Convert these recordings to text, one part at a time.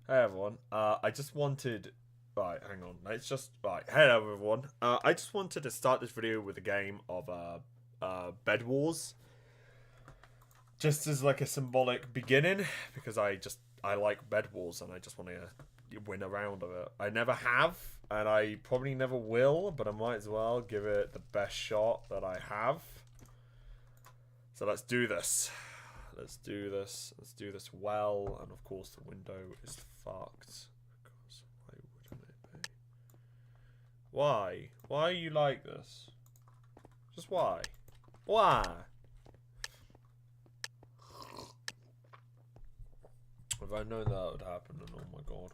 Hey everyone. I just wanted. Right, hang on. Let's just. Right, hey everyone. I just wanted to start this video with a game of Bed Wars, just as like a symbolic beginning, because I like Bed Wars and I just want to win a round of it. I never have, and I probably never will, but I might as well give it the best shot that I have. So let's do this. Let's do this. Let's do this well. And of course, the window is fucked. Because why wouldn't it be? Why? Why are you like this? Just why? Why? If I'd known that would happen, then oh my god.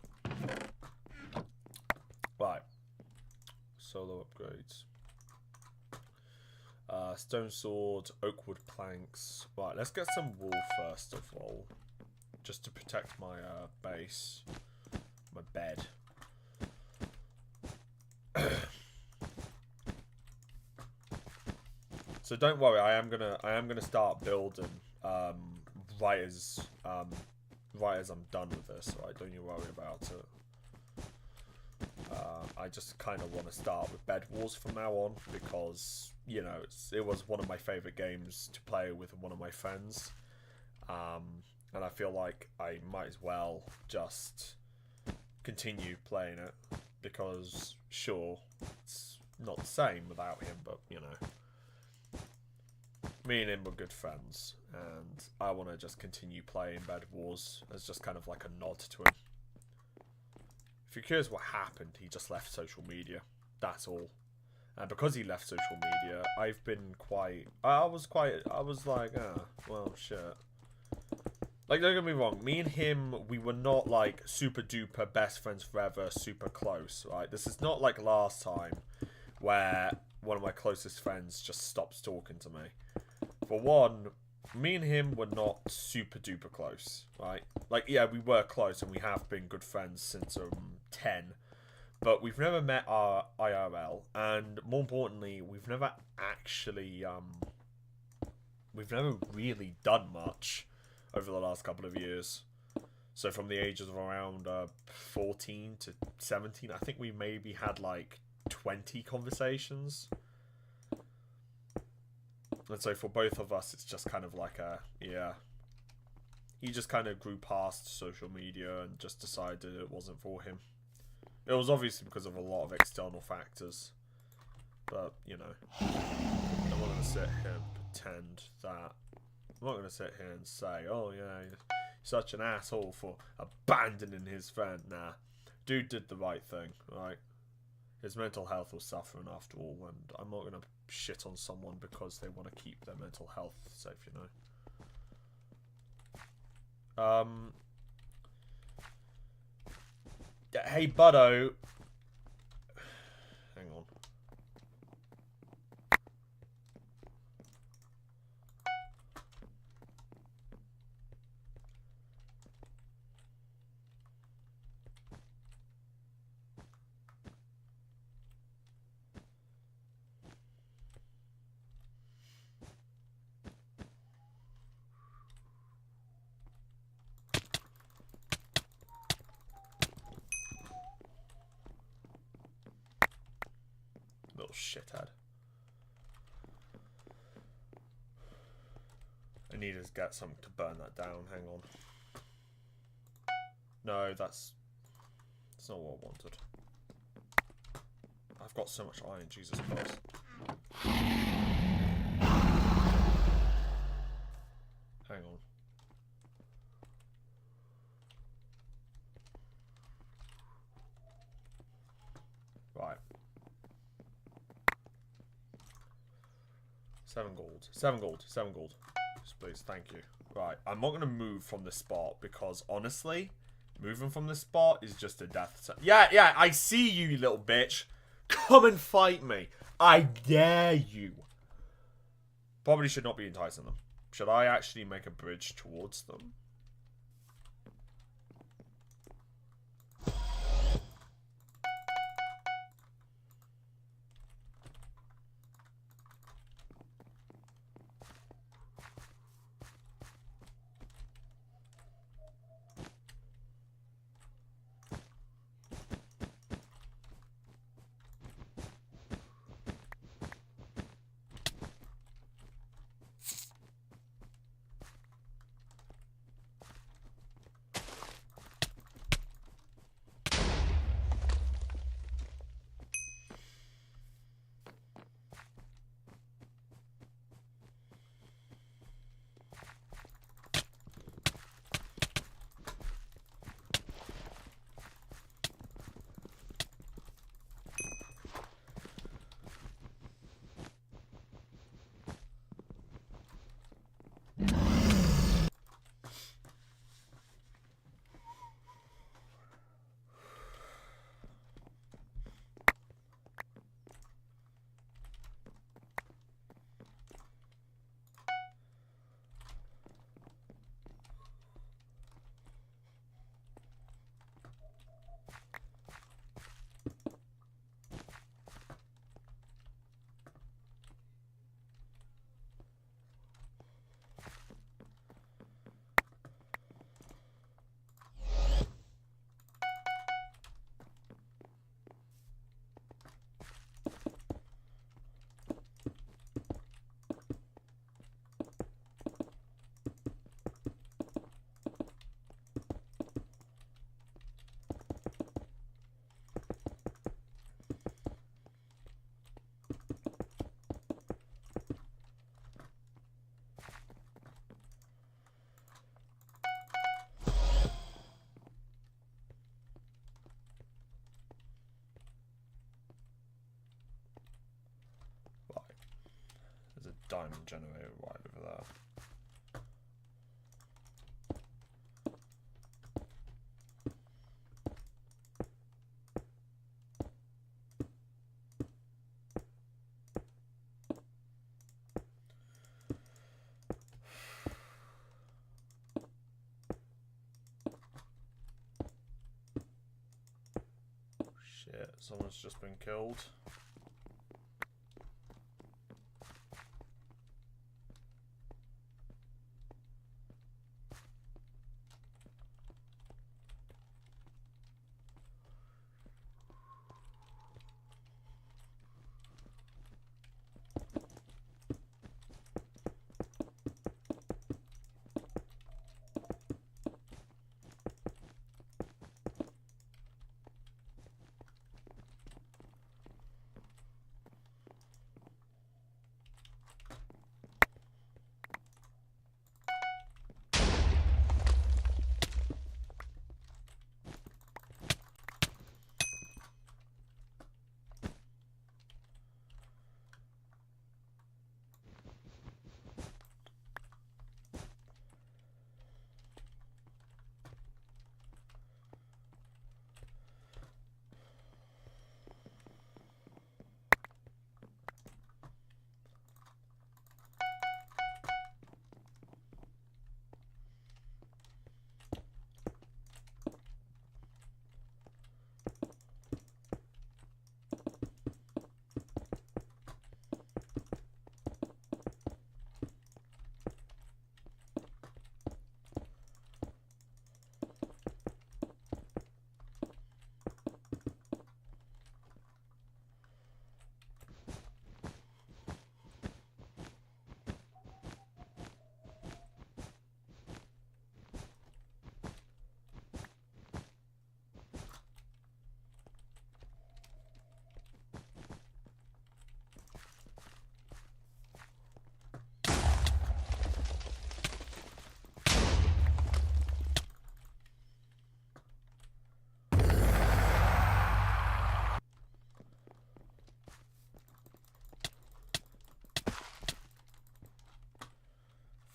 Right. Solo upgrades. Stone sword, oak wood planks. Right, let's get some wool first of all. Just to protect my base. My bed. So don't worry, I am gonna start building right as I'm done with this, right? Don't you worry about it. I just kind of want to start with Bed Wars from now on because, you know, it was one of my favourite games to play with one of my friends. And I feel like I might as well just continue playing it because, sure, it's not the same without him, but, you know. Me and him were good friends, and I want to just continue playing Bed Wars as just kind of like a nod to him. If you're curious what happened, he just left social media. That's all. And because he left social media, I've been quite... I was like, well, shit. Like, don't get me wrong. Me and him, we were not, like, super duper best friends forever, super close, right? This is not like last time where one of my closest friends just stops talking to me. For one, me and him were not super duper close, right? Like, yeah, we were close and we have been good friends since 10, but we've never met our IRL, and more importantly, we've never actually we've never really done much over the last couple of years. So from the ages of around 14 to 17, I think we maybe had like 20 conversations. And so for both of us, it's just kind of like yeah. He just kind of grew past social media and just decided it wasn't for him. It was obviously because of a lot of external factors. But, you know, I'm not going to sit here and pretend that... I'm not going to sit here and say, oh, yeah, he's such an asshole for abandoning his friend. Nah, dude did the right thing, right? His mental health was suffering after all, and I'm not going to shit on someone because they want to keep their mental health safe, you know. Hey, Buddo. Hang on. Little shithead. I need to get something to burn that down. Hang on. No, that's not what I wanted. I've got so much iron, Jesus Christ. Hang on. Right. 7 gold. 7 gold. 7 gold. Just please, thank you. Right, I'm not going to move from this spot because, honestly, moving from this spot is just a death. Yeah, I see you, you little bitch. Come and fight me. I dare you. Probably should not be enticing them. Should I actually make a bridge towards them? diamond generator right over there. Shit, someone's just been killed.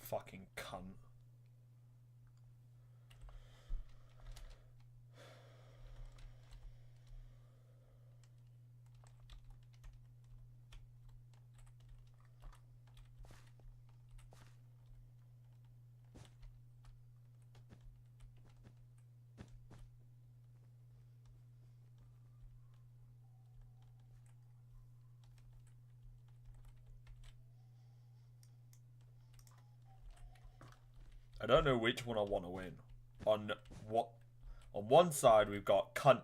Fucking cunt. I don't know which one I want to win. On one side we've got cunt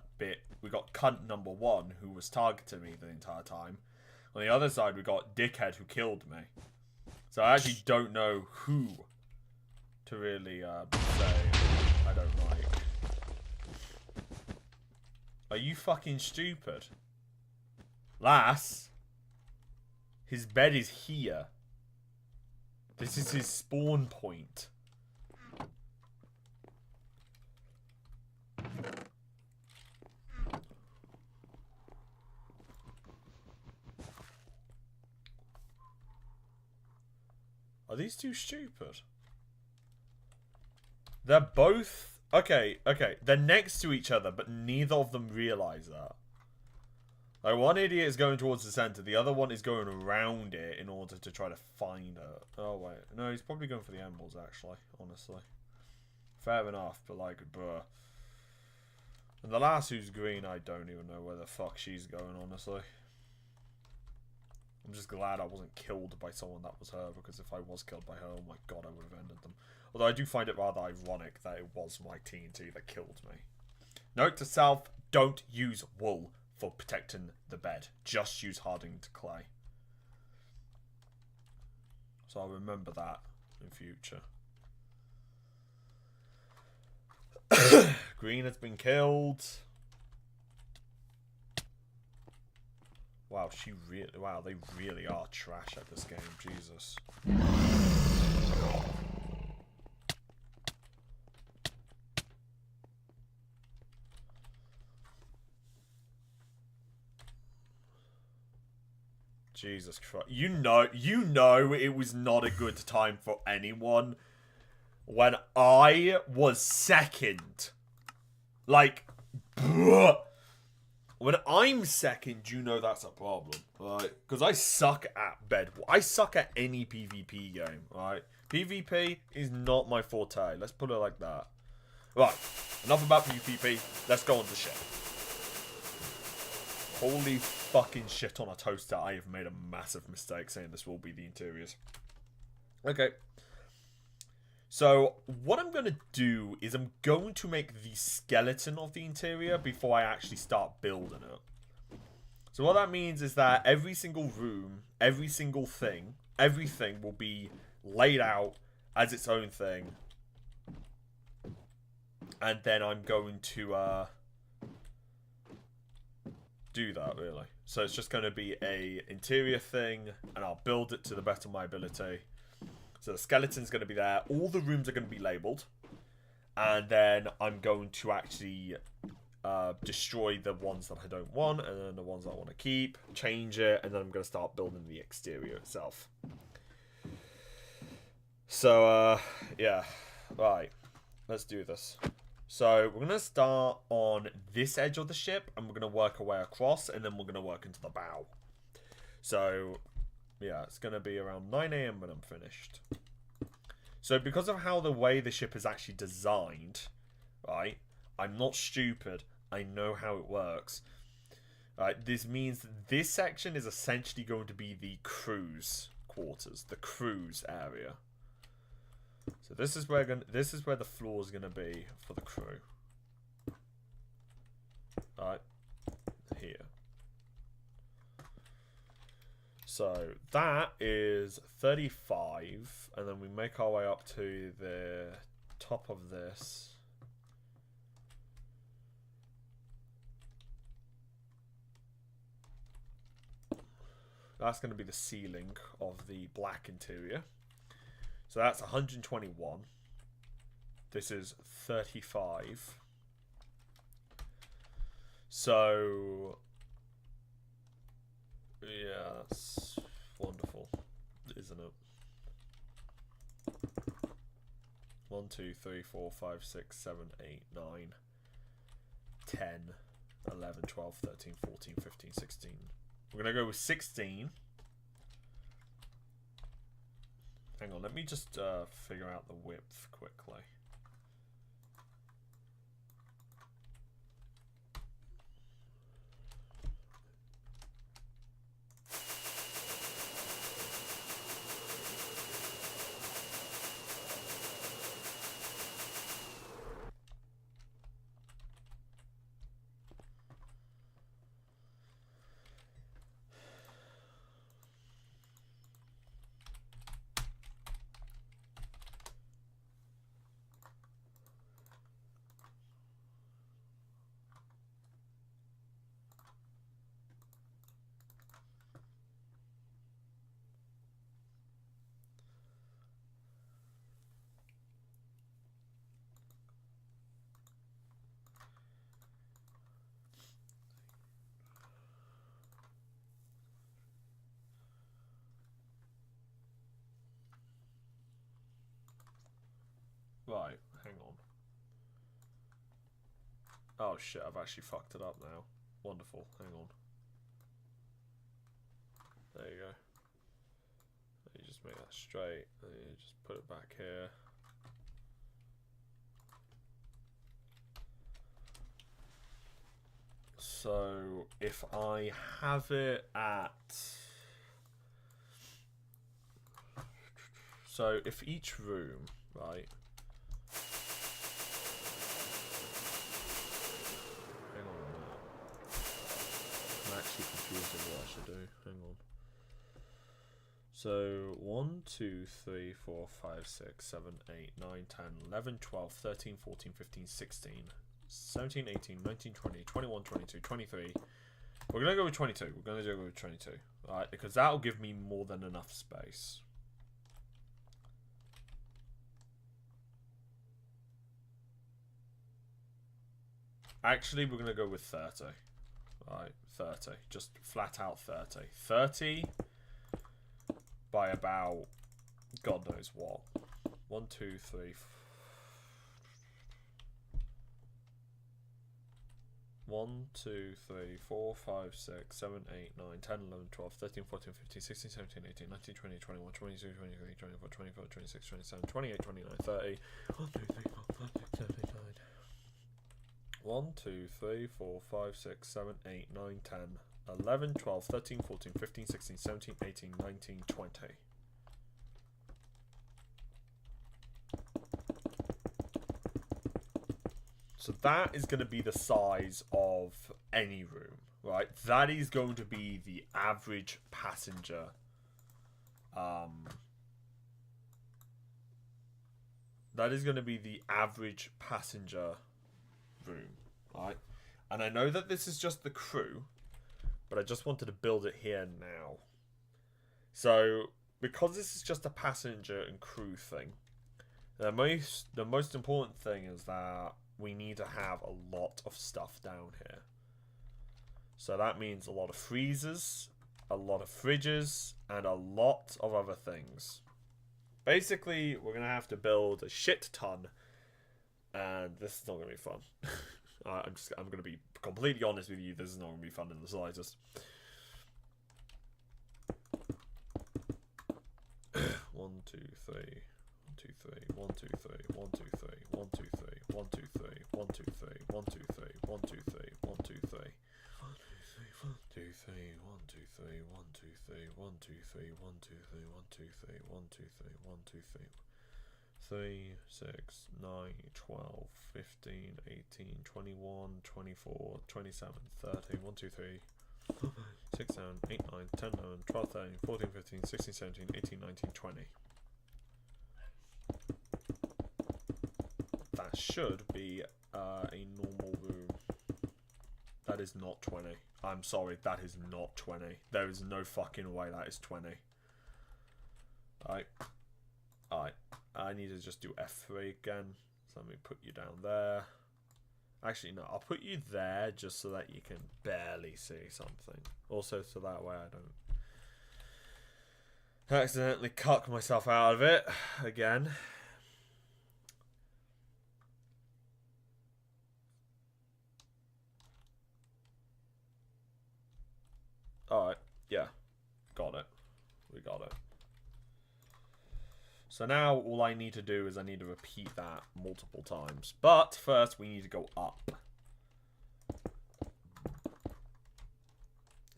number one who was targeting me the entire time. On the other side we've got dickhead who killed me. So I actually don't know who to really say I don't like. Are you fucking stupid? Lass, his bed is here. This is his spawn point. Are these two stupid? They're both... Okay. They're next to each other, but neither of them realise that. Like, one idiot is going towards the centre, the other one is going around it in order to try to find her. Oh, wait. No, he's probably going for the emeralds, actually, honestly. Fair enough, but, like, bruh. And the last who's green, I don't even know where the fuck she's going, honestly. I'm just glad I wasn't killed by someone that was her, because if I was killed by her, oh my god, I would have ended them. Although I do find it rather ironic that it was my TNT that killed me. Note to self, don't use wool for protecting the bed. Just use hardened clay. So I'll remember that in future. Green has been killed. Wow, wow, they really are trash at this game, Jesus. Jesus Christ. You know it was not a good time for anyone when I was second. Like, bruh. When I'm second, you know that's a problem, right? Because I suck at bed. I suck at any PvP game, right? PvP is not my forte. Let's put it like that. Right, enough about PvP. Let's go on to ship. Holy fucking shit on a toaster. I have made a massive mistake saying this will be the interiors. Okay. So, what I'm going to do is I'm going to make the skeleton of the interior before I actually start building it. So what that means is that every single room, every single thing, everything will be laid out as its own thing. And then I'm going to do that, really. So it's just going to be a interior thing, and I'll build it to the best of my ability. So the skeleton's going to be there. All the rooms are going to be labelled. And then I'm going to actually destroy the ones that I don't want, and then the ones I want to keep, change it, and then I'm going to start building the exterior itself. So, yeah. Right. Let's do this. So, we're going to start on this edge of the ship, and we're going to work our way across, and then we're going to work into the bow. So, yeah, it's going to be around 9 AM when I'm finished. So, because of how the way the ship is actually designed, right, I'm not stupid. I know how it works. Right, this means this section is essentially going to be the crew's quarters, the crew's area. So this is where the floor is gonna be for the crew. Right, here. So that is 35, and then we make our way up to the top of this. That's going to be the ceiling of the black interior. So that's 121. This is 35. So, yeah, that's wonderful, isn't it? 1, 2, 3, 4, 5, 6, 7, 8, 9, 10, 11, 12, 13, 14, 15, 16. We're going to go with 16. Hang on, let me just figure out the width quickly. Right, hang on. Oh shit, I've actually fucked it up now. Wonderful, hang on. There you go. You just make that straight, and you just put it back here. So, if I have it at... So, if each room, right... Hang on a minute. I'm actually confused with what I should do. Hang on. So, 1, 2, 3, 4, 5, 6, 7, 8, 9, 10, 11, 12, 13, 14, 15, 16, 17, 18, 19, 20, 21, 22, 23. We're going to go with 22. We're going to go with 22. Alright, because that'll give me more than enough space. Actually, we're going to go with 30. Alright, 30. Just flat out 30. 30 by about God knows what. 1, 2, 3, 1, 2, 3, 4, 5, 6, 7, 8, 9, 10, 11, 12, 13, 14, 15, 16, 17, 18, 19, 20, 21, 22, 23, 24, 25, 26, 27, 28, 29, 30. 1, 2, 3, 4, 5, 6, 7, 8, 9. 1, 2, 3, 4, 5, 6, 7, 8, 9, 10, 11, 12, 13, 14, 15, 16, 17, 18, 19, 20. So that is going to be the size of any room, right? That is going to be the average passenger. That is going to be the average passenger room, right? And I know that this is just the crew, but I just wanted to build it here now. So because this is just a passenger and crew thing, the most important thing is that we need to have a lot of stuff down here. So that means a lot of freezers, a lot of fridges, and a lot of other things. Basically, we're going to have to build a shit ton, and this is not going to be fun. I'm going to be completely honest with you, this is not going to be fun in the slightest. 1, 2, 3... 1, 2, 3, 1, 2, 3, 1, 2, 3, 1, 2, 3, 1, 2, 3, 1, 2, 3, 1, 2, 3, 1, 2, 3, 1, 2, 3, 1, 2, 3, 1, 2, 3, 1, 2, 3, 1, 2, 3, 1, 2, 3, 1, 2, 3, 1, 2, 3, 1, 2, 3, 3, 6, 9, 12, 15, 18, 21, 24, 27, 30, 1, 2, 3, 6, 7, 8, 9, 10, 11, 12, 13, 14, 15, 16, 17, 18, 19, 20. That should be a normal room. That is not 20. I'm sorry, that is not 20. There is no fucking way that is 20. Alright. I need to just do F3 again. So let me put you down there. Actually, no, I'll put you there just so that you can barely see something. Also, so that way I don't accidentally cuck myself out of it again. Alright, yeah. Got it. We got it. So now all I need to do is I need to repeat that multiple times. But first we need to go up.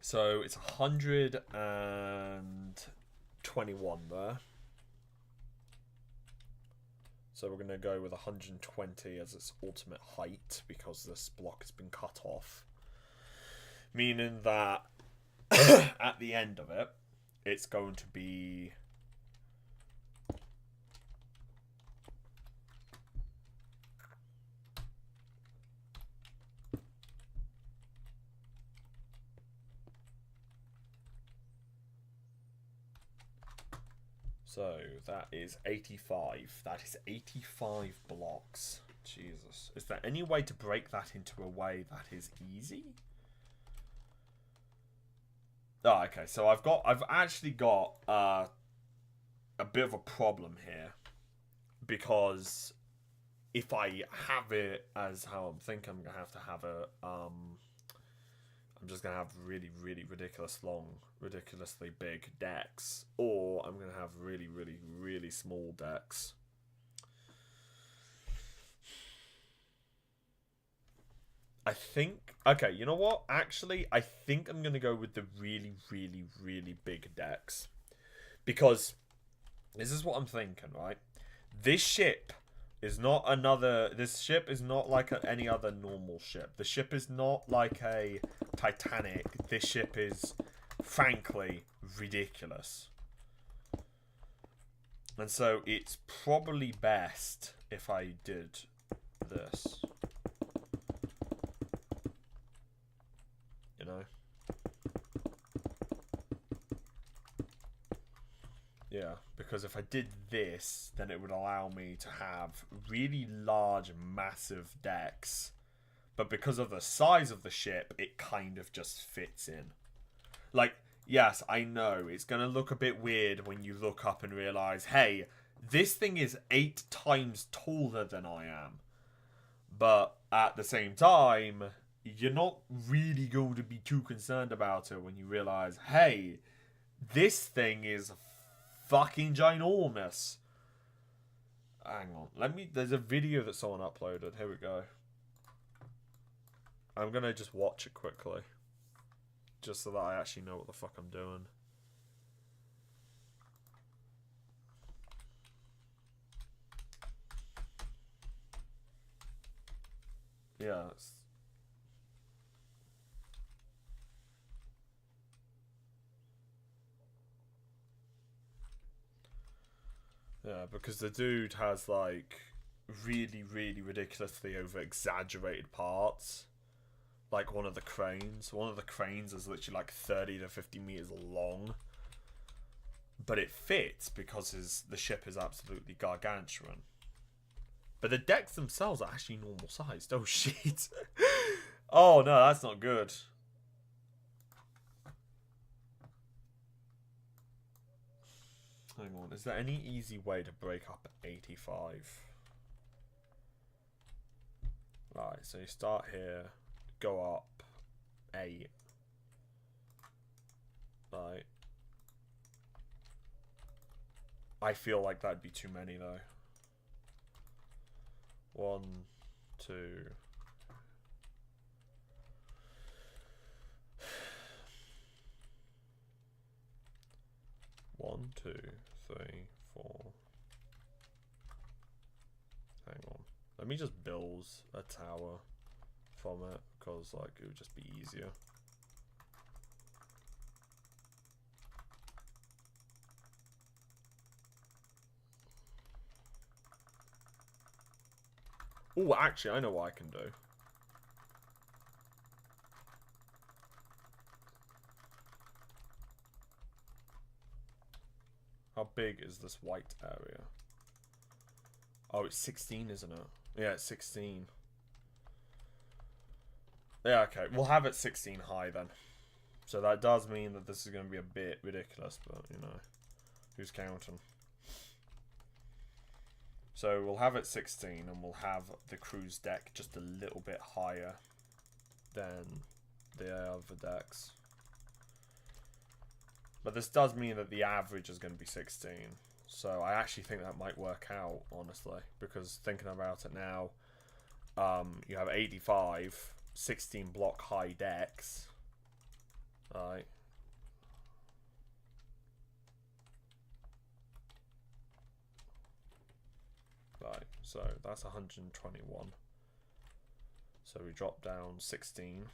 So it's 121 there. So we're going to go with 120 as its ultimate height because this block has been cut off. Meaning that at the end of it, it's going to be... So that is 85. That is 85 blocks. Jesus. Is there any way to break that into a way that is easy? Oh, okay. So I've actually got a bit of a problem here, because if I have it as how I'm thinking, I'm gonna have to have a I'm just gonna have really, really ridiculously big decks, or I'm gonna have really, really small decks. I think, okay, you know what? Actually, I think I'm gonna go with the really, really big decks, because this is what I'm thinking, right? This ship is not another. This ship is not like any other normal ship. The ship is not like a Titanic. This ship is, frankly, ridiculous. And so it's probably best if I did this. You know? Yeah, because if I did this, then it would allow me to have really large, massive decks. But because of the size of the ship, it kind of just fits in. Like, Yes, I know. It's going to look a bit weird when you look up and realize, hey, this thing is 8 times taller than I am. But at the same time, you're not really going to be too concerned about it when you realize, hey, this thing is fucking ginormous. Hang on. There's a video that someone uploaded. Here we go. I'm going to just watch it quickly. Just so that I actually know what the fuck I'm doing. Yeah. Yeah, because the dude has like really, really ridiculously over exaggerated parts. Like one of the cranes. One of the cranes is literally like 30 to 50 meters long. But it fits because the ship is absolutely gargantuan. But the decks themselves are actually normal sized. Oh shit. Oh no, that's not good. Hang on, is there any easy way to break up 85? Right, so you start here, go up 8. Right. I feel like that'd be too many though. 1, 2. 1, 2, 3, 4. Hang on. Let me just build a tower from it, because like it would just be easier. Oh, actually, I know what I can do. How big is this white area? Oh, it's 16, isn't it? Yeah, it's 16. Yeah, okay. We'll have it 16 high then. So that does mean that this is going to be a bit ridiculous, but, you know, who's counting? So we'll have it 16, and we'll have the cruise deck just a little bit higher than the other decks. But this does mean that the average is going to be 16. So I actually think that might work out, honestly. Because thinking about it now, you have 85, 16 block high decks. Right. Right, so that's 121. So we drop down 16.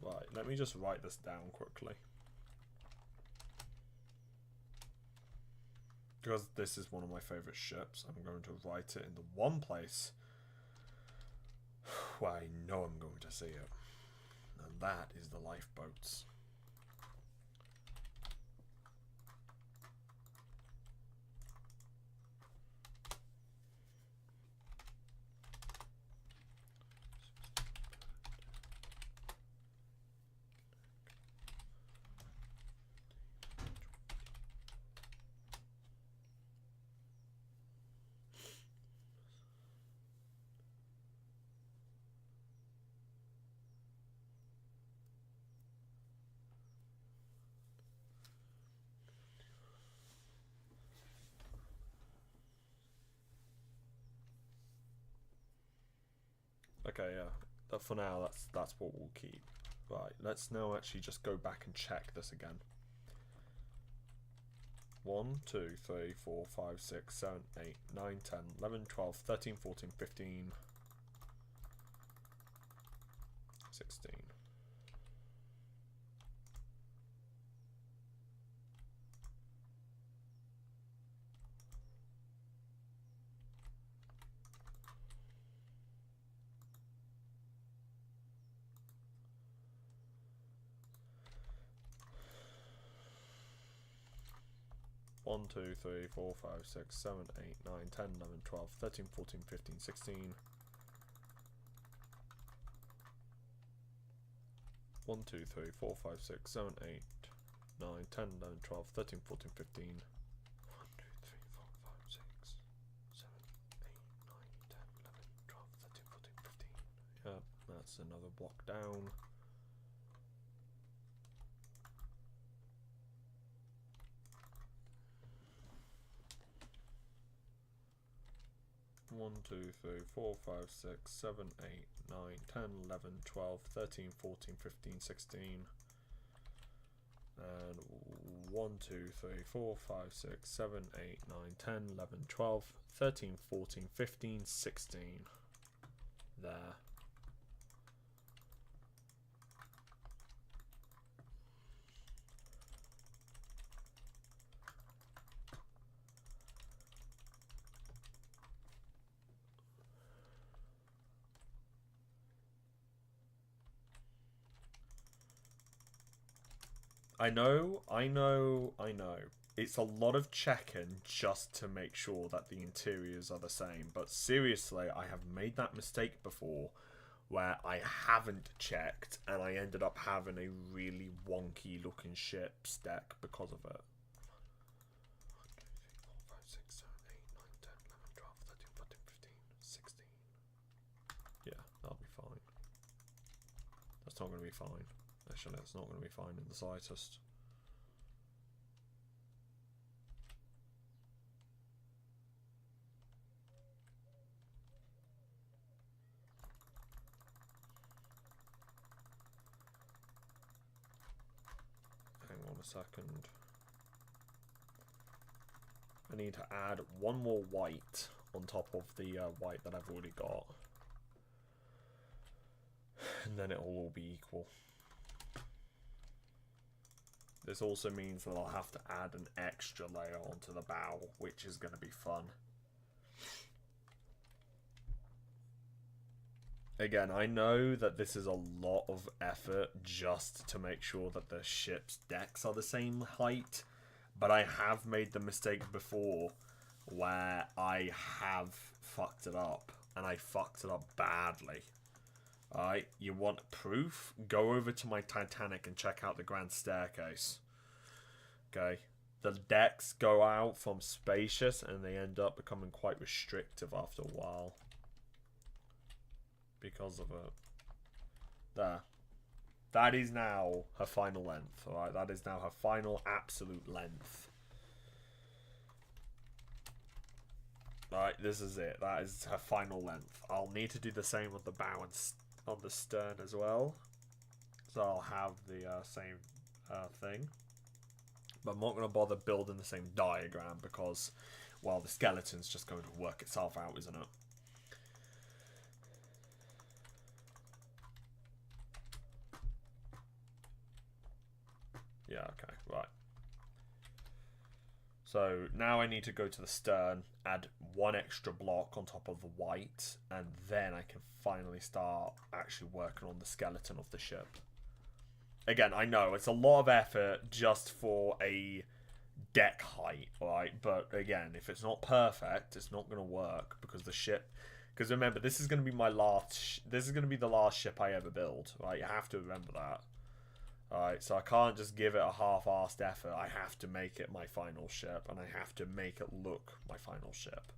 Right, let me just write this down quickly. Because this is one of my favourite ships, I'm going to write it in the one place where I know I'm going to see it. And that is the lifeboats. Okay, yeah. But for now, that's what we'll keep. Right, let's now actually just go back and check this again. 1, 2, 3, 4, 5, 6, 7, 8, 9, 10, 11, 12, 13, 14, 15, 16. 1, 2, 3, 4, 5, 6, 7, 8, 9, 10, 11, 12, 13, 14, 15, 16. 1, 2, 3, 4, 5, 6, 7, 8, 9, 10, 11, 12, 13, 14, 15. 1, 2, 3, 4, 5, 6, 7, 8, 9, 10, 11, 12, 13, 14, 15. Yep, that's another block down. 1, 2, 3, 4, 5, 6, 7, 8, 9, 10, 11, 12, 13, 14, 15, 16. And 1, 2, 3, 4, 5, 6, 7, 8, 9, 10, 11, 12, 13, 14, 15, 16. There. I know. It's a lot of checking just to make sure that the interiors are the same. But seriously, I have made that mistake before where I haven't checked and I ended up having a really wonky looking ship's deck because of it. 1, 2, 3, 4, 5, 6, 7, 8, 9, 10, 11, 12, 13, 14, 15, 16. Yeah, that'll be fine. That's not going to be fine. Actually, it's not going to be fine in the slightest. Hang on a second. I need to add one more white on top of the white that I've already got. And then it will all be equal. This also means that I'll have to add an extra layer onto the bow, which is going to be fun. Again, I know that this is a lot of effort just to make sure that the ship's decks are the same height, but I have made the mistake before where I have fucked it up, and I fucked it up badly. Alright, you want proof? Go over to my Titanic and check out the Grand Staircase. Okay, the decks go out from spacious and they end up becoming quite restrictive after a while. Because of it. There. That is now her final length, alright? That is now her final absolute length. Alright, this is it. That is her final length. I'll need to do the same with the bow and on the stern as well. So I'll have the same thing. But I'm not going to bother building the same diagram because, well, the skeleton's just going to work itself out, isn't it? Yeah, okay, right. So now I need to go to the stern, add one extra block on top of the white, and then I can finally start actually working on the skeleton of the ship. Again, I know it's a lot of effort just for a deck height, right? But again, if it's not perfect, it's not going to work because the ship. Because remember, this is going to be my last. This is going to be the last ship I ever build, right? You have to remember that. Alright, so I can't just give it a half-assed effort. I have to make it my final ship, and I have to make it look my final ship.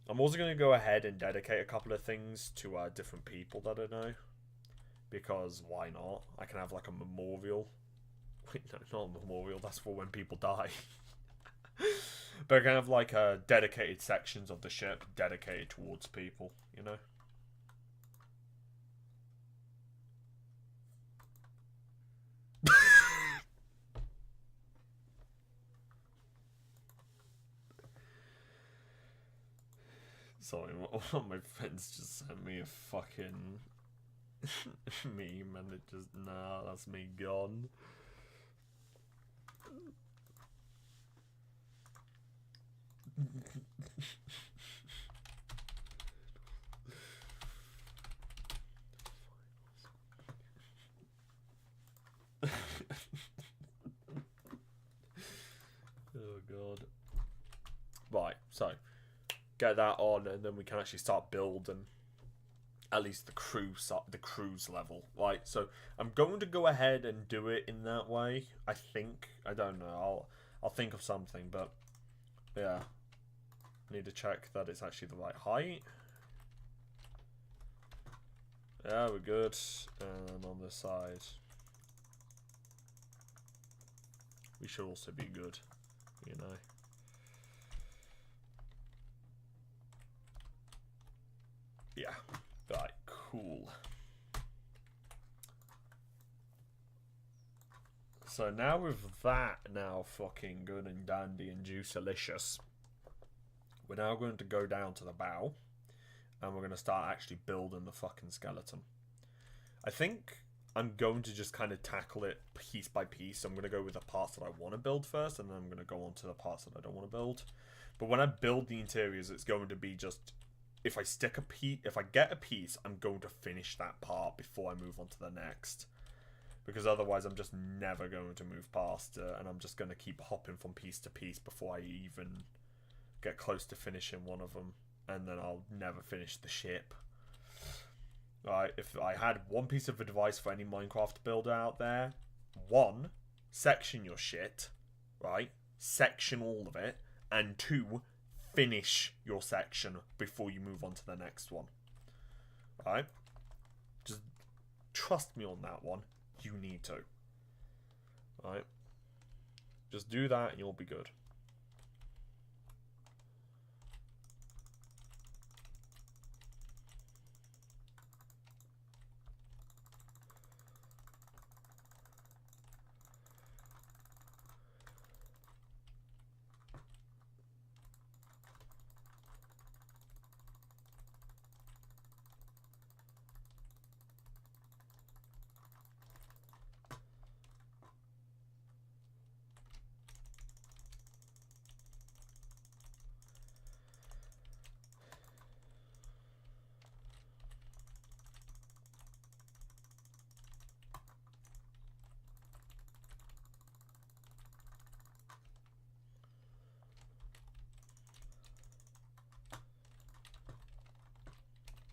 I'm also going to go ahead and dedicate a couple of things to different people that I know. Because why not? I can have like a memorial. Wait, no, not a memorial. That's for when people die. But I can have like dedicated sections of the ship dedicated towards people, you know? Sorry, one of my friends just sent me a fucking meme and it just, nah, that's me gone. Oh god. Right, so get that on, and then we can actually start building at least the cruise level. Right, so I'm going to go ahead and do it in that way. I think, I don't know. I'll think of something, but yeah, need to check that it's actually the right height. Yeah, we're good. And on this side, we should also be good, you know. Yeah. Right, cool. So now with that now fucking good and dandy and juice-alicious, we're now going to go down to the bow, and we're going to start actually building the fucking skeleton. I think I'm going to just kind of tackle it piece by piece. I'm going to go with the parts that I want to build first, and then I'm going to go on to the parts that I don't want to build. But when I build the interiors, it's going to be just, if I get a piece, I'm going to finish that part before I move on to the next. Because otherwise I'm just never going to move past it, and I'm just going to keep hopping from piece to piece before I even get close to finishing one of them, and then I'll never finish the ship. Right, if I had one piece of advice for any Minecraft builder out there, 1, section your shit, right? Section all of it, and 2, finish your section before you move on to the next one. Right? Just trust me on that one. You need to. Right? Just do that and you'll be good.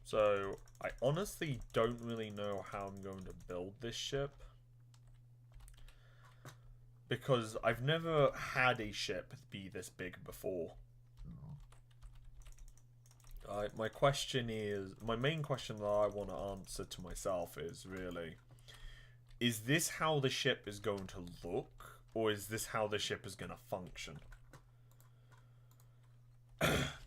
So, I honestly don't really know how I'm going to build this ship. Because I've never had a ship be this big before. My main question that I want to answer to myself is really, is this how the ship is going to look? Or is this how the ship is going to function?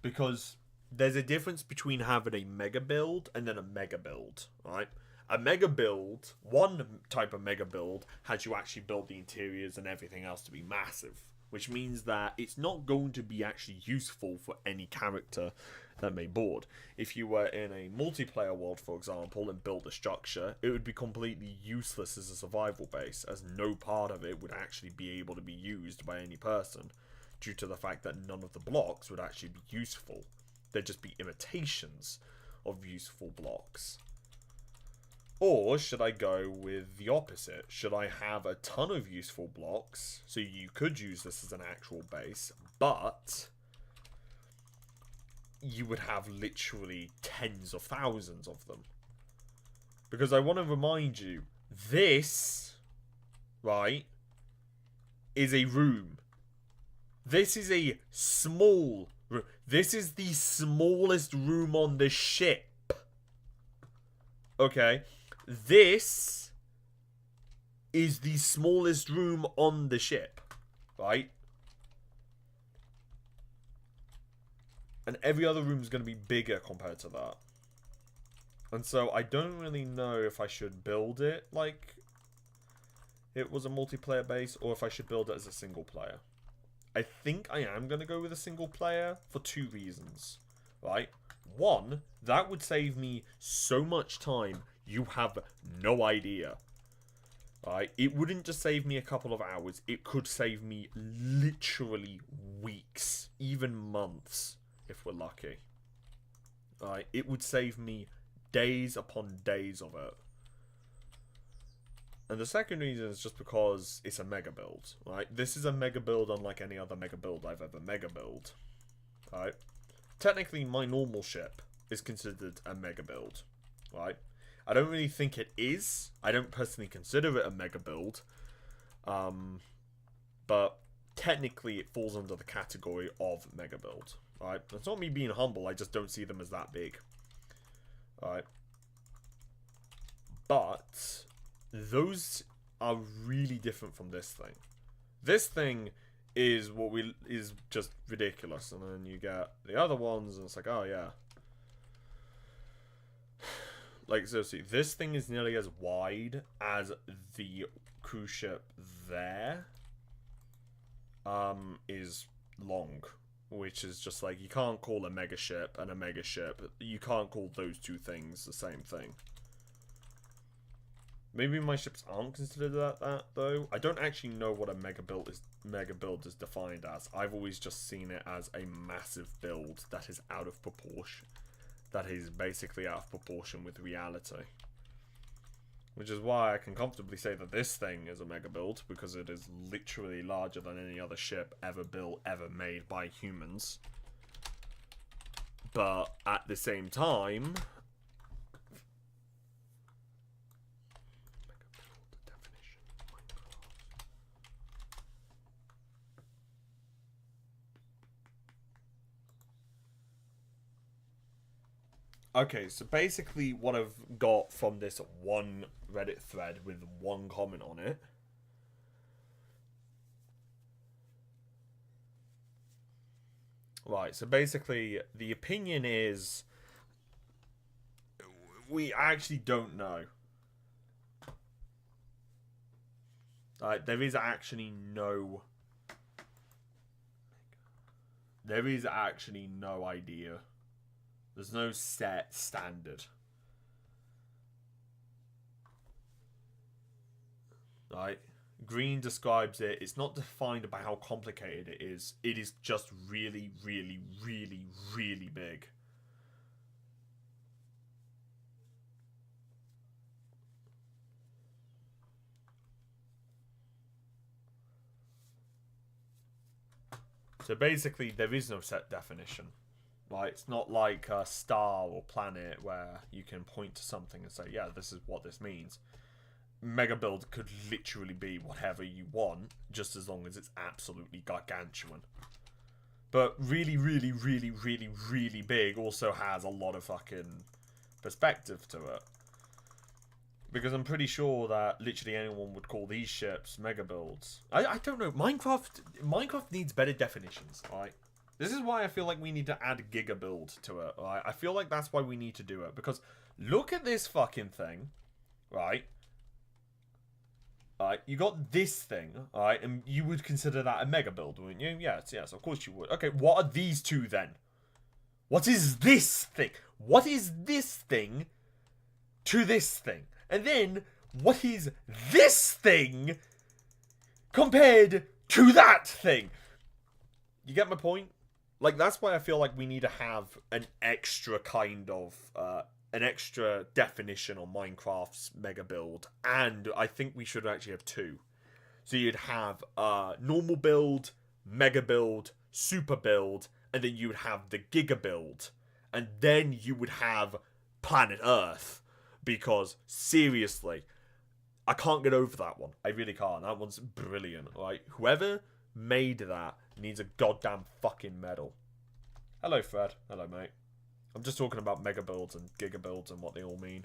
Because there's a difference between having a mega build and then a mega build, right? A mega build, one type of mega build, has you actually build the interiors and everything else to be massive, which means that it's not going to be actually useful for any character that may board. If you were in a multiplayer world, for example, and built a structure, it would be completely useless as a survival base, as no part of it would actually be able to be used by any person, due to the fact that none of the blocks would actually be useful. They'd just be imitations of useful blocks. Or should I go with the opposite? Should I have a ton of useful blocks, so you could use this as an actual base, but you would have literally tens of thousands of them? Because I want to remind you, this, right, is a room. This is a small room. This is the smallest room on the ship. Okay? This is the smallest room on the ship. Right? And every other room is going to be bigger compared to that. And so I don't really know if I should build it like it was a multiplayer base, or if I should build it as a single player. I think I am going to go with a single player for two reasons, right? One, that would save me so much time, you have no idea. Right? It wouldn't just save me a couple of hours, it could save me literally weeks, even months, if we're lucky. Right? It would save me days upon days of it. And the second reason is just because it's a mega build, right? This is a mega build unlike any other mega build I've ever mega build, right? Technically, my normal ship is considered a mega build, right? I don't really think it is. I don't personally consider it a mega build. But technically it falls under the category of mega build, right? That's not me being humble, I just don't see them as that big. Alright. But those are really different from this thing. This thing is is just ridiculous, and then you get the other ones and it's like, oh yeah. Like, seriously, this thing is nearly as wide as the cruise ship there is long. Which is just like, you can't call a mega ship and a mega ship. You can't call those two things the same thing. Maybe my ships aren't considered that though. I don't actually know what a mega build is defined as. I've always just seen it as a massive build that is out of proportion. That is basically out of proportion with reality. Which is why I can comfortably say that this thing is a mega build, because it is literally larger than any other ship ever built, ever made by humans. But at the same time, okay, so basically what I've got from this one Reddit thread with one comment on it. Right, so basically the opinion is we actually don't know. There is actually no idea. There's no set standard. Right? Green describes it. It's not defined by how complicated it is. It is just really, really, really, really big. So basically, there is no set definition. Right? It's not like a star or planet where you can point to something and say, yeah, this is what this means. Mega build could literally be whatever you want, just as long as it's absolutely gargantuan. But really, really, really, really, really big also has a lot of fucking perspective to it. Because I'm pretty sure that literally anyone would call these ships mega builds. I don't know. Minecraft needs better definitions, alright? This is why I feel like we need to add Giga Build to it, right? I feel like that's why we need to do it. Because look at this fucking thing, right? Alright, you got this thing, alright? And you would consider that a mega build, wouldn't you? Yes, of course you would. Okay, what are these two then? What is this thing? What is this thing to this thing? And then, what is this thing compared to that thing? You get my point? Like, that's why I feel like we need to have an extra kind of, an extra definition on Minecraft's mega build. And I think we should actually have two. So you'd have normal build, mega build, super build, and then you would have the giga build. And then you would have planet Earth. Because, seriously, I can't get over that one. I really can't. That one's brilliant, right? Whoever made that needs a goddamn fucking medal. Hello, Fred. Hello, mate. I'm just talking about mega builds and giga builds and what they all mean.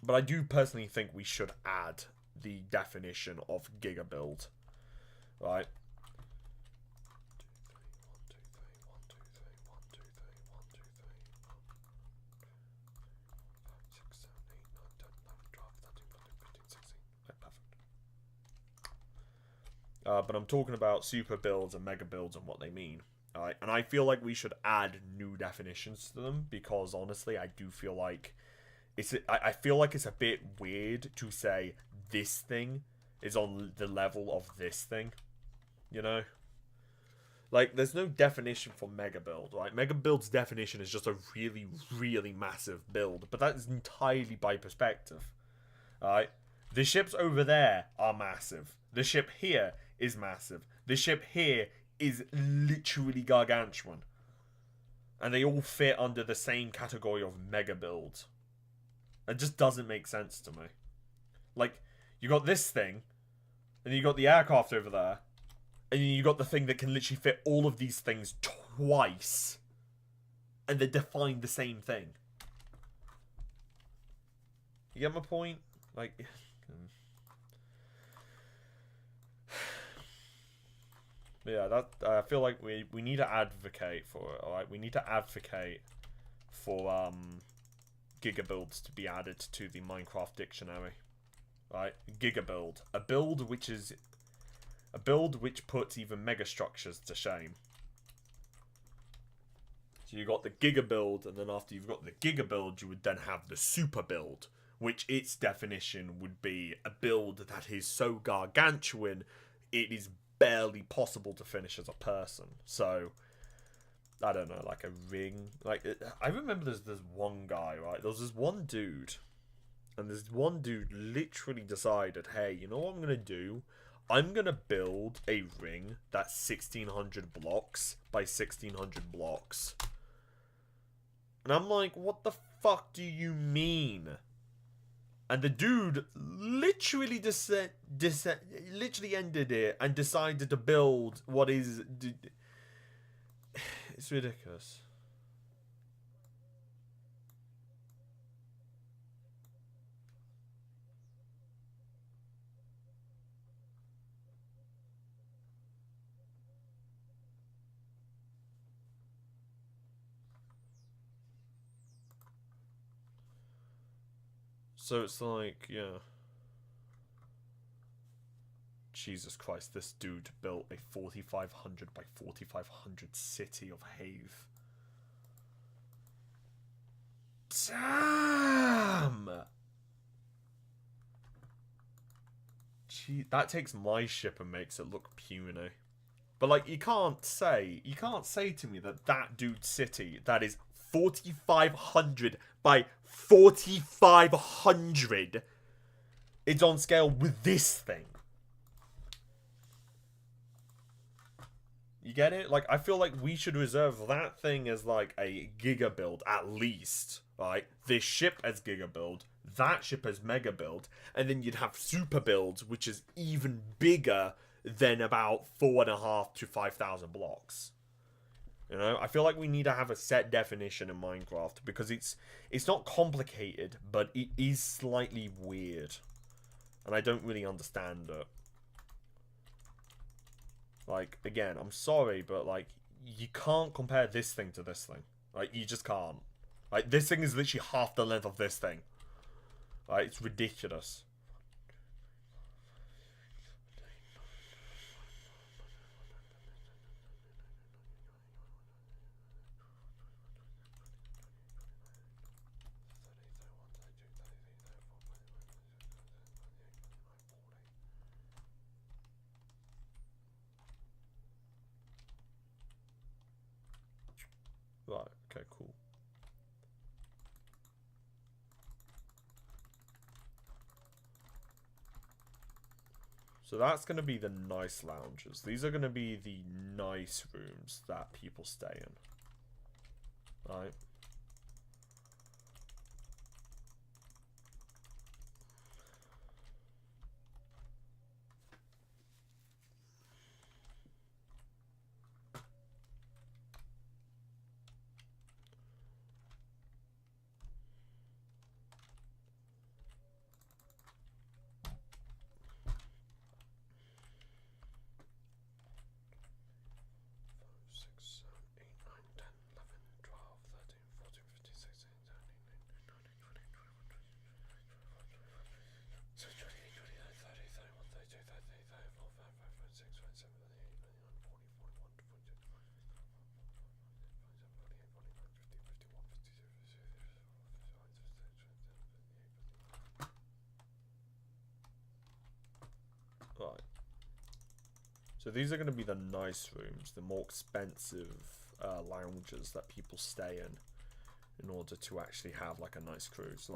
But I do personally think we should add the definition of giga build. Right? But I'm talking about super builds and mega builds and what they mean. Alright, and I feel like we should add new definitions to them because honestly, I do feel like I feel like it's a bit weird to say this thing is on the level of this thing, you know? Like, there's no definition for mega build, right? Mega build's definition is just a really, really massive build, but that is entirely by perspective, alright? The ships over there are massive. The ship here is massive. The ship here is literally gargantuan. And they all fit under the same category of mega build. It just doesn't make sense to me. Like, you got this thing, and you got the aircraft over there, and you got the thing that can literally fit all of these things twice, and they define the same thing. You get my point? Like, yeah, that I feel like we need to advocate for it. All right, we need to advocate for gigabuilds to be added to the Minecraft dictionary. Right, gigabuild, a build which puts even mega structures to shame. So you got the gigabuild, and then after you've got the gigabuild, you would then have the super build, which its definition would be a build that is so gargantuan it is barely possible to finish as a person. So I don't know, like a ring. Like, I remember there's one guy, right? There was this one dude, and this one dude literally decided, hey, you know what I'm gonna do? I'm gonna build a ring that's 1600 blocks by 1600 blocks. And I'm like, what the fuck do you mean? And the dude literally literally ended it and decided to build what is... It's ridiculous. So it's like, yeah. Jesus Christ, this dude built a 4500 by 4500 city of Have. Damn! Gee, that takes my ship and makes it look puny. But like, you can't say to me that that dude's city that is 4500 by 4500 is on scale with this thing. You get it? Like, I feel like we should reserve that thing as like a giga build at least, right? This ship as giga build, that ship as mega build, and then you'd have super builds, which is even bigger than about 4,500 to 5,000 blocks. You know, I feel like we need to have a set definition in Minecraft because it's not complicated, but it is slightly weird, and I don't really understand it. Like, again, I'm sorry, but like, you can't compare this thing to this thing. Like, you just can't. Like, this thing is literally half the length of this thing. Like, it's ridiculous. Right, okay, cool. So that's going to be the nice lounges. These are going to be the nice rooms that people stay in. Right? So these are going to be the nice rooms, the more expensive lounges that people stay in order to actually have like a nice cruise.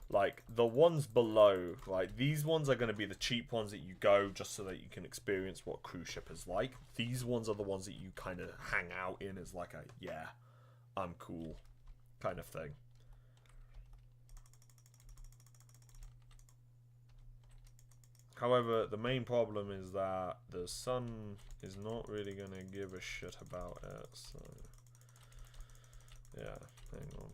Like the ones below, like these ones are going to be the cheap ones that you go just so that you can experience what a cruise ship is like. These ones are the ones that you kind of hang out in as like a, yeah, I'm cool kind of thing. However, the main problem is that the sun is not really going to give a shit about it, so yeah, hang on.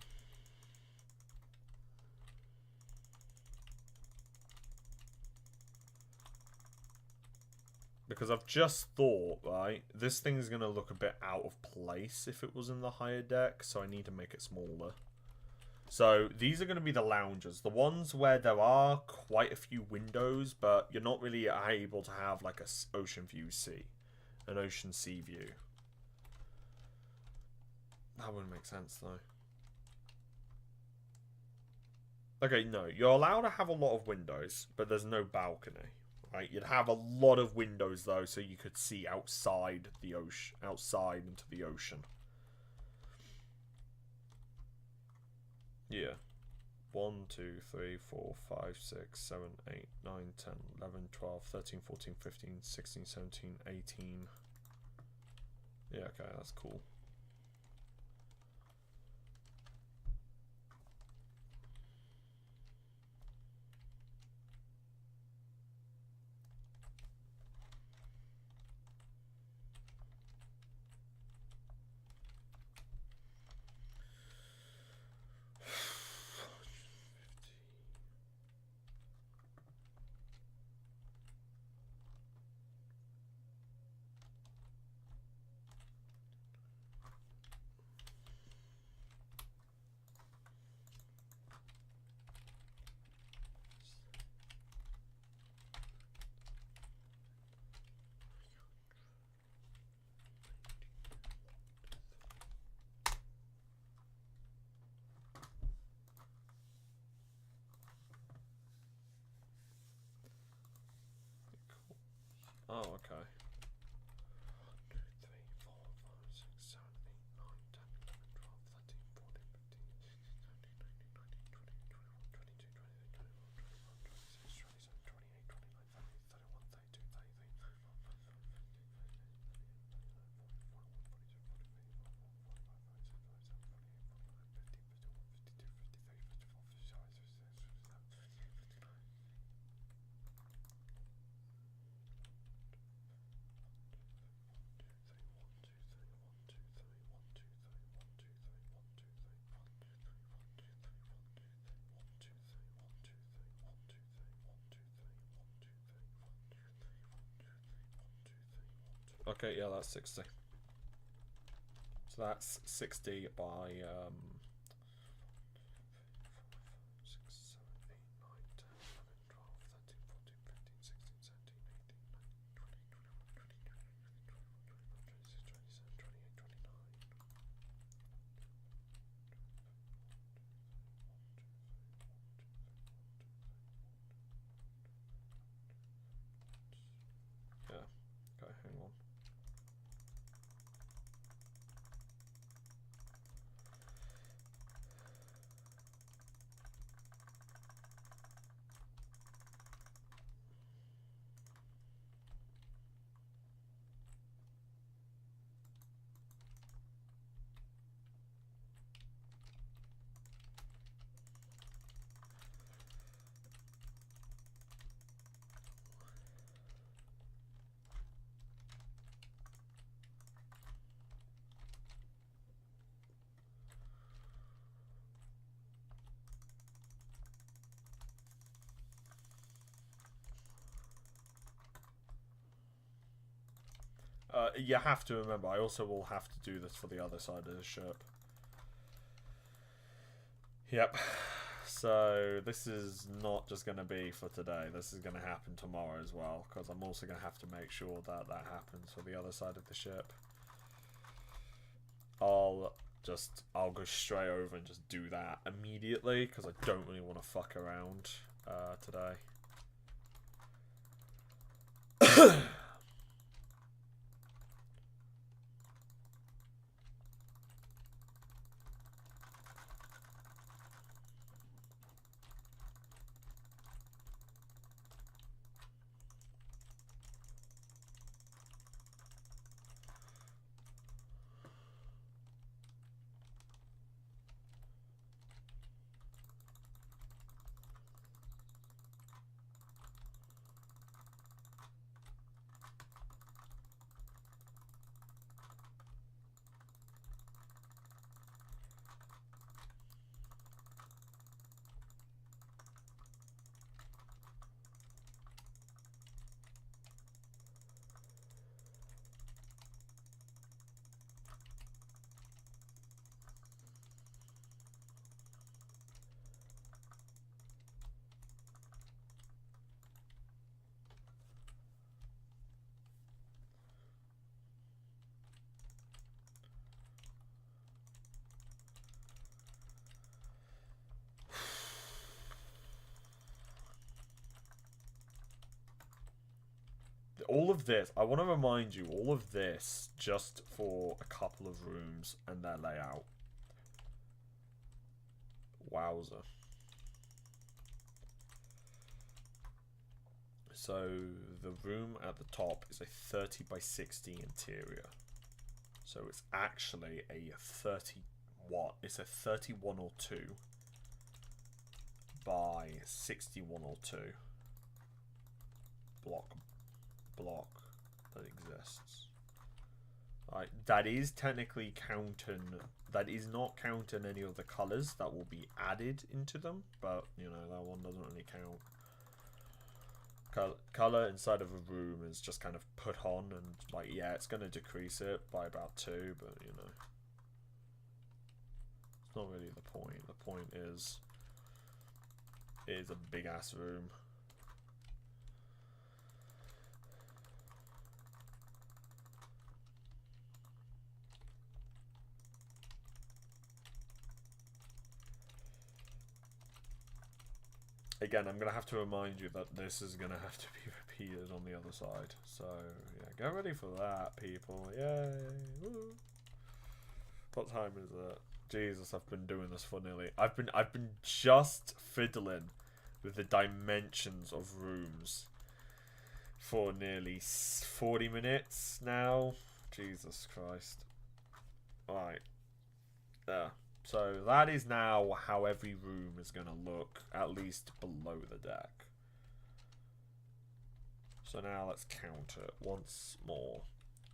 Because I've just thought, right, this thing is going to look a bit out of place if it was in the higher deck, so I need to make it smaller. So these are going to be the lounges, the ones where there are quite a few windows, but you're not really able to have like a ocean view sea, an ocean sea view. That wouldn't make sense though. Okay, no, you're allowed to have a lot of windows, but there's no balcony. Right, you'd have a lot of windows though, so you could see outside the ocean, outside into the ocean. Yeah. 1, 2, 3, 4, 5, 6, 7, 8, 9, 10, 11, 12, 13, 14, 15, 16, 17, 18. Yeah, okay, that's cool. Oh, okay. 1, 2, 3, 4, 5, 6, 7, 8, 9, 10, 11, 12, 13, 14, 15, 16, 17, 18, 19, 20, 21, 22, 23, 24, 25, 26, 27, 28, 29, 30, 31, 32, 33, 34, 35, Okay, yeah, that's 60. So that's 60 by 6, 7, 8, 9, 10, 11, 12, 13, 14, 15, 16, 17, 18, 19, 20, 21, 22, 23, 24, 25, 26, 27, 28, 29. Yeah. Okay, hang on. You have to remember, I also will have to do this for the other side of the ship. Yep. So this is not just going to be for today. This is going to happen tomorrow as well, because I'm also going to have to make sure that that happens for the other side of the ship. I'll go straight over and just do that immediately, because I don't really want to fuck around today. all of this, I want to remind you, all of this just for a couple of rooms and their layout. Wowza. So the room at the top is a 30 by 60 interior. So it's actually a 31. It's a 31 or 2 by 61 or 2 block that exists. Right, that is technically counting. That is not counting any of the colors that will be added into them, but you know that one doesn't really count. Color inside of a room is just kind of put on, and like yeah, it's going to decrease it by about 2, but you know, it's not really the point. The point is, it is a big ass room. Again, I'm going to have to remind you that this is going to have to be repeated on the other side. So, yeah, get ready for that, people. Yay. Woo. What time is it? Jesus, I've been doing this for nearly... I've been just fiddling with the dimensions of rooms for nearly 40 minutes now. Jesus Christ. Alright. There. So that is now how every room is going to look, at least below the deck. So now let's count it once more.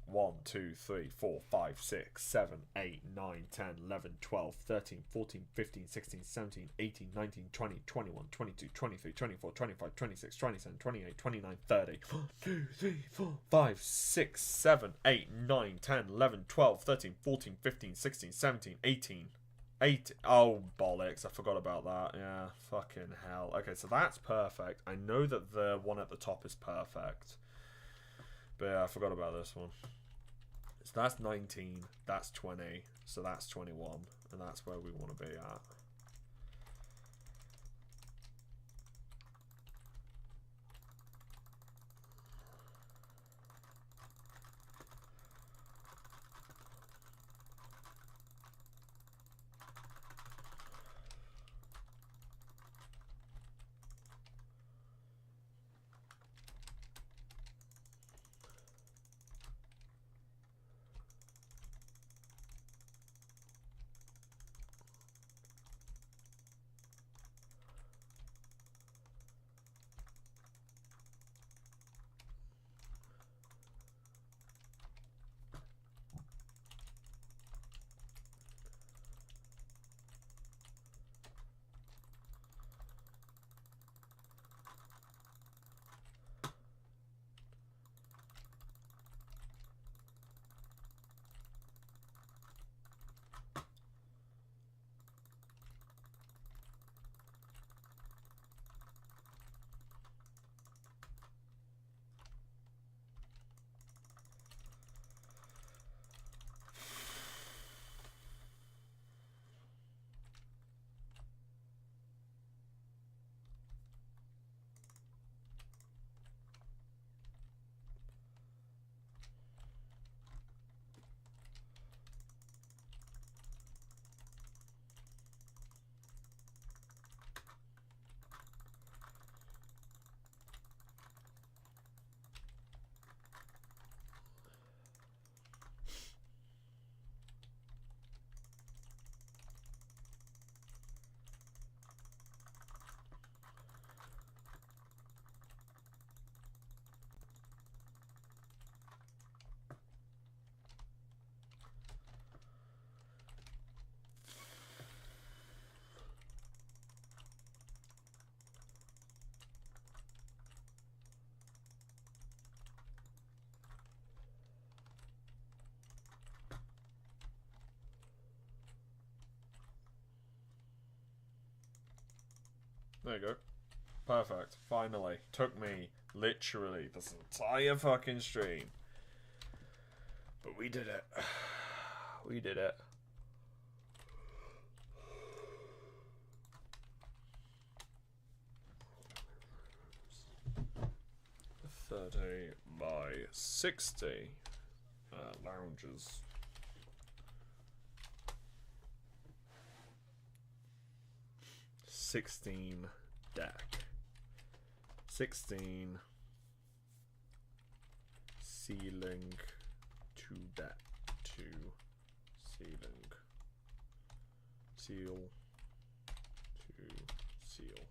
1, 2, 3, 4, 5, 6, 7, 8, 9, 10, 11, 12, 13, 14, 15, 16, 17, 18, 19, 20, 21, 22, 23, 24, 25, 26, 27, 28, 29, 30. 1, 2, 3, 4, 5, 6, 7, 8, 9, 10, 11, 12, 13, 14, 15, 16, 17, 18. 8. Oh, bollocks. I forgot about that. Yeah, fucking hell. Okay, so that's perfect. I know that the one at the top is perfect. But yeah, I forgot about this one. So that's 19. That's 20. So that's 21. And that's where we want to be at. There you go. Perfect. Finally. Took me literally this entire fucking stream. But we did it. We did it. 30 by 60 lounges. $16 deck. 16 ceiling to deck to ceiling. Seal to seal.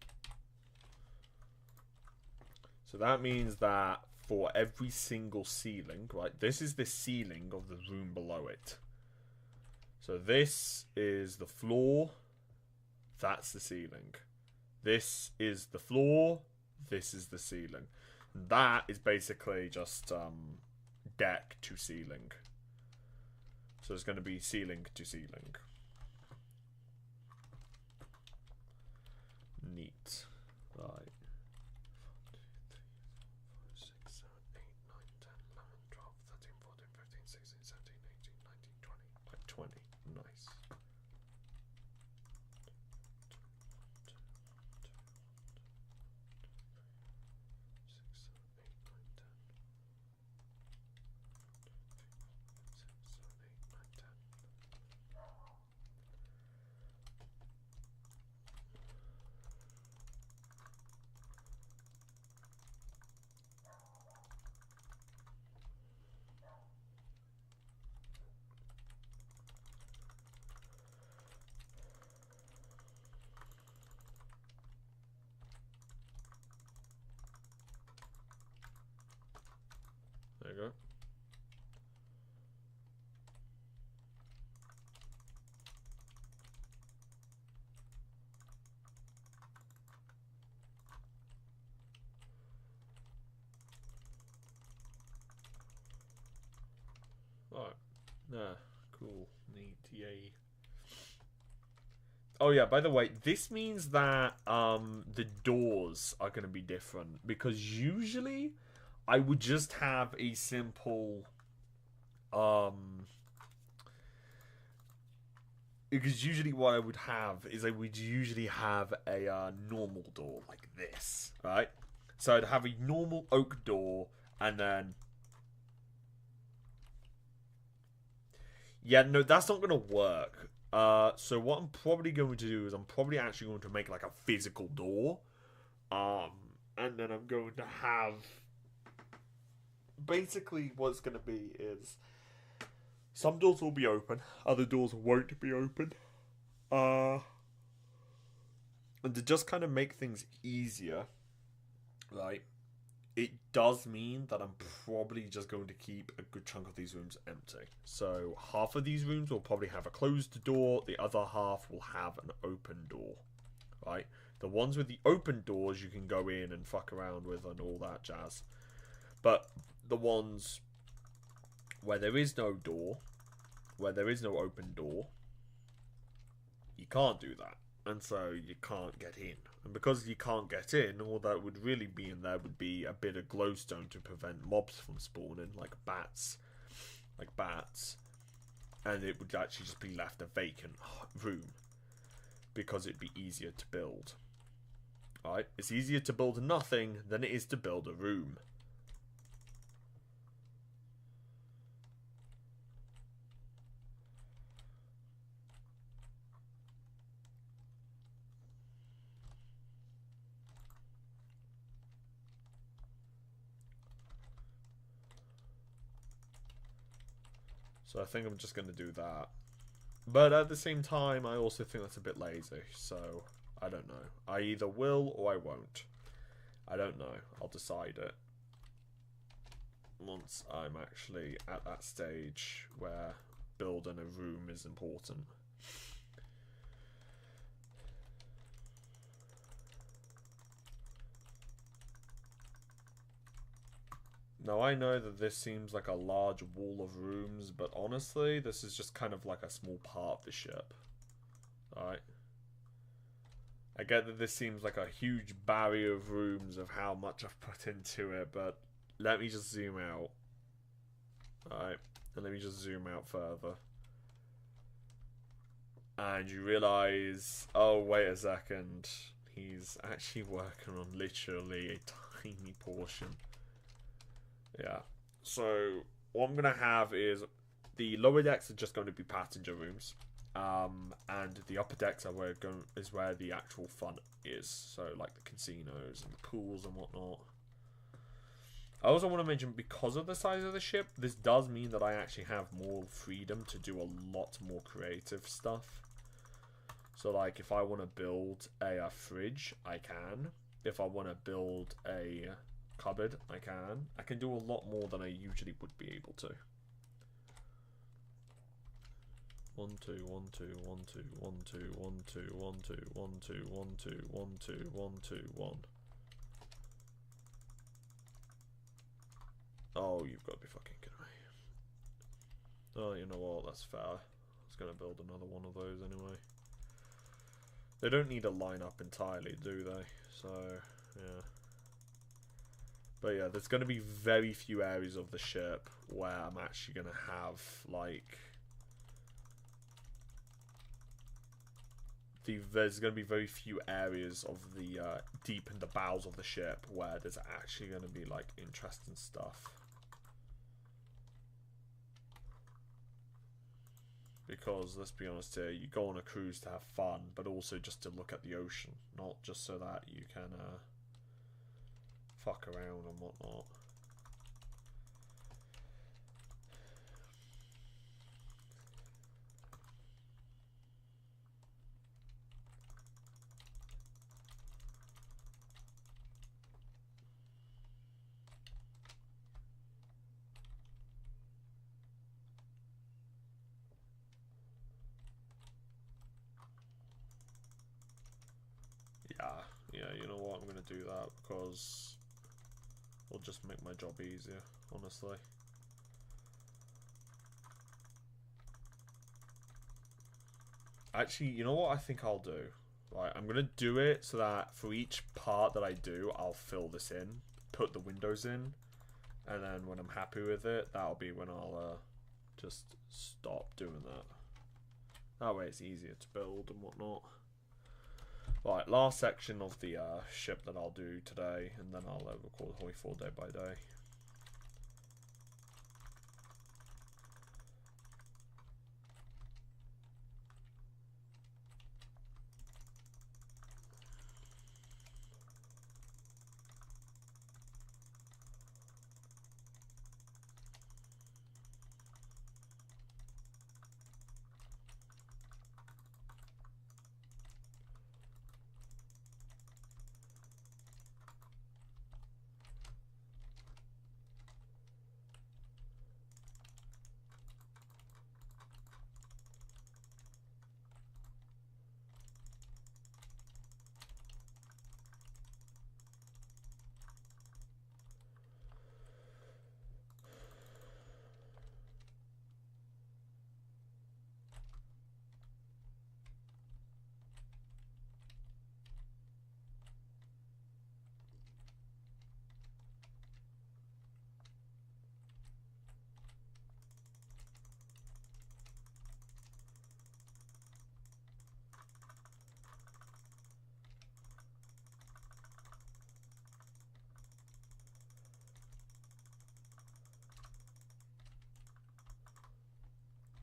So that means that for every single ceiling, right, this is the ceiling of the room below it. So this is the floor, that's the ceiling. This is the floor, this is the ceiling. That is basically just deck to ceiling. So it's going to be ceiling to ceiling. Neat. Right. 6, 7, 8, 9, 10, 11, 12, 13, 14, 15, 16, 17, 18, 19, 20. Like 20. Nice. There you go. Right. Yeah. Cool. Neat. Yay. Oh yeah, by the way, this means that the doors are gonna be different, because usually I would just have a simple because usually what I would have is I would usually have a normal door like this, right? So I'd have a normal oak door, and then yeah, no, that's not gonna work. So what I'm probably going to do is I'm probably actually going to make like a physical door, and then I'm going to have basically what's going to be is some doors will be open, other doors won't be open, and to just kind of make things easier, right? It does mean that I'm probably just going to keep a good chunk of these rooms empty. So half of these rooms will probably have a closed door, the other half will have an open door, right? The ones with the open doors you can go in and fuck around with and all that jazz. But the ones where there is no door, where there is no open door, you can't do that. And so you can't get in. And because you can't get in, all that would really be in there would be a bit of glowstone to prevent mobs from spawning, like bats. And it would actually just be left a vacant room, because it'd be easier to build. Alright? It's easier to build nothing than it is to build a room. So I think I'm just going to do that. But at the same time, I also think that's a bit lazy. So, I don't know. I either will or I won't. I don't know. I'll decide it once I'm actually at that stage where building a room is important. Now, I know that this seems like a large wall of rooms, but honestly, this is just kind of like a small part of the ship. Alright? I get that this seems like a huge barrier of rooms of how much I've put into it, but let me just zoom out. Alright? And let me just zoom out further. And you realise, oh, wait a second. He's actually working on literally a tiny portion. Yeah. So what I'm gonna have is the lower decks are just going to be passenger rooms, and the upper decks are where the actual fun is. So like the casinos and the pools and whatnot. I also want to mention, because of the size of the ship, this does mean that I actually have more freedom to do a lot more creative stuff. So like if I want to build a fridge, I can. If I want to build a cupboard, I can. I can do a lot more than I usually would be able to. 1 2 1 2 1 2 1 2 1 2 1 2 1 2 1 2 1 2 1 2 1. Oh, you've got to be fucking kidding me. Oh, you know what? That's fair. I was gonna build another one of those anyway. They don't need to line up entirely, do they? So, yeah. But yeah, there's going to be very few areas of the ship where I'm actually going to have, like... There's going to be very few areas of the, deep in the bowels of the ship where there's actually going to be, like, interesting stuff. Because, let's be honest here, you go on a cruise to have fun, but also just to look at the ocean. Not just so that you can, fuck around and whatnot. Yeah, you know what, I'm going to do that because it'll just make my job easier, honestly. Actually, you know what I think I'll do? Right, I'm going to do it so that for each part that I do, I'll fill this in, put the windows in, and then when I'm happy with it, that'll be when I'll just stop doing that. That way it's easier to build and whatnot. Right, last section of the ship that I'll do today, and then I'll record Hoi4 day by day.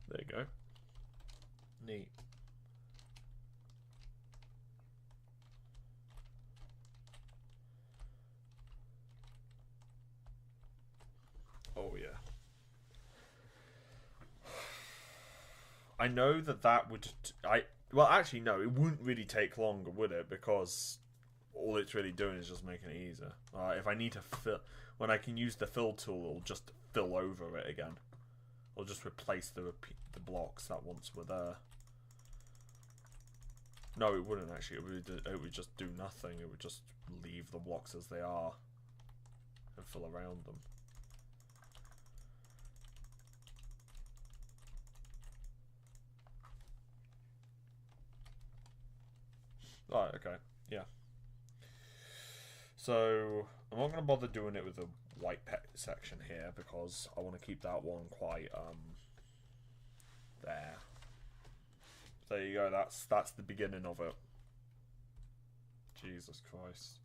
There you go. Neat. Oh yeah. I know that would... Well, actually, no, it wouldn't really take longer, would it? Because all it's really doing is just making it easier. If I need to fill... When I can use the fill tool, it'll just fill over it again. It'll just replace the blocks that once were there. No, it wouldn't actually. It would just do nothing. It would just leave the blocks as they are and fill around them. Right, okay. Yeah. So, I'm not going to bother doing it with the white pet section here because I want to keep that one quite, there. There you go, that's the beginning of it. Jesus Christ.